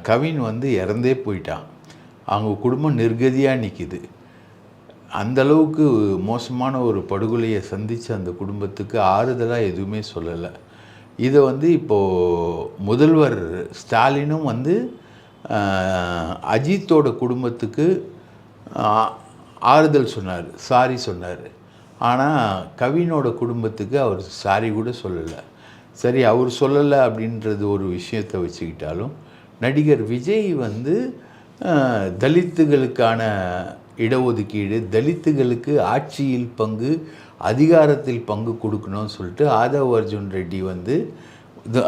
கவின் வந்து இறந்தே போயிட்டான். அவங்க குடும்பம் நிர்கதியாக நிற்கிது. அந்தளவுக்கு மோசமான ஒரு படுகொலையை சந்தித்த அந்த குடும்பத்துக்கு ஆறுதலாக எதுவுமே சொல்லலை. இதை வந்து இப்போது முதல்வர் ஸ்டாலினும் வந்து அஜித்தோட குடும்பத்துக்கு ஆறுதல் சொன்னார், சாரி சொன்னார். ஆனால் கவினோட குடும்பத்துக்கு அவர் சாரி கூட சொல்லலை. சரி, அவர் சொல்லலை அப்படின்றது ஒரு விஷயத்தை வச்சுக்கிட்டாலும், நடிகர் விஜய் வந்து தலித்துகளுக்கான இடஒதுக்கீடு, தலித்துகளுக்கு ஆட்சியில் பங்கு, அதிகாரத்தில் பங்கு கொடுக்கணும்னு சொல்லிட்டு ஆதவ் அர்ஜுன் ரெட்டி வந்து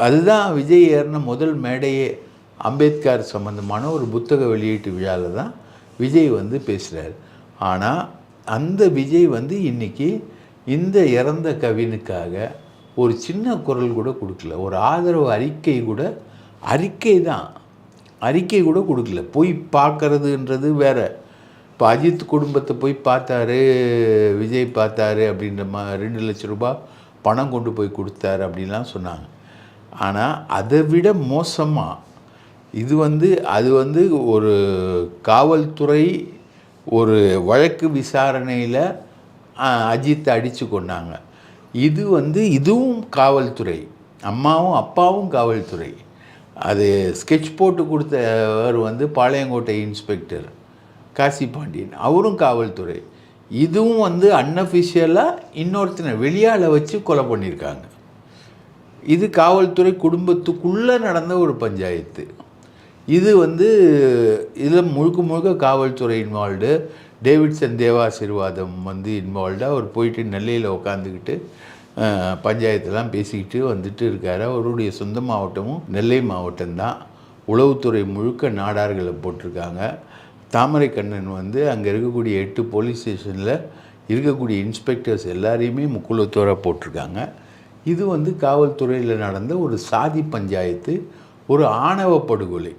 அதுதான் விஜய் ஏறின முதல் மேடையே. அம்பேத்கர் சம்பந்தமான ஒரு புத்தக வெளியீட்டு விழாவில் தான் விஜய் வந்து பேசுகிறார். ஆனால் அந்த விஜய் வந்து இன்றைக்கி இந்த இறந்த கவினுக்காக ஒரு சின்ன குரல் கூட கொடுக்கல. ஒரு ஆதரவு அறிக்கை கூட கொடுக்கல. போய் பார்க்கறதுன்றது வேறு. இப்போ அஜித் குடும்பத்தை போய் பார்த்தாரு, விஜய் பார்த்தாரு அப்படின்ற 2 லட்ச ரூபாய் பணம் கொண்டு போய் கொடுத்தாரு அப்படின்லாம் சொன்னாங்க. ஆனால் அதை விட மோசமாக அது வந்து ஒரு காவல்துறை ஒரு வழக்கு விசாரணையில் அஜித்தை அடித்து கொண்டாங்க. இதுவும் காவல்துறை, அம்மாவும் அப்பாவும் காவல்துறை. அது ஸ்கெட்ச் போட்டு கொடுத்தவர் வந்து பாளையங்கோட்டை இன்ஸ்பெக்டர் காசி பாண்டியன், அவரும் காவல்துறை. இதுவும் வந்து அன்அஃபிஷியலாக இன்னொருத்தனை வெளியால் வச்சு கொலை பண்ணியிருக்காங்க. இது காவல்துறை குடும்பத்துக்குள்ளே நடந்த ஒரு பஞ்சாயத்து. இது வந்து இதில் முழுக்க காவல்துறை இன்வால்வ்டு. டேவிட்சன் தேவாசீர்வாதம் வந்து இன்வால்வ்டாக அவர் போயிட்டு நெல்லையில் உட்காந்துக்கிட்டு பஞ்சாயத்தெல்லாம் பேசிக்கிட்டு வந்துட்டு இருக்கார். அவருடைய சொந்த மாவட்டமும் நெல்லை மாவட்டம்தான். உளவுத்துறை முழுக்க நாடார்களை போட்டிருக்காங்க. தாமரைக்கண்ணன் வந்து அங்கே இருக்கக்கூடிய 8 போலீஸ் ஸ்டேஷனில் இருக்கக்கூடிய இன்ஸ்பெக்டர்ஸ் எல்லாரையுமே முக்குளத்தோராக போட்டிருக்காங்க. இது வந்து காவல்துறையில் நடந்த ஒரு சாதி பஞ்சாயத்து, ஒரு ஆணவ படுகொலை.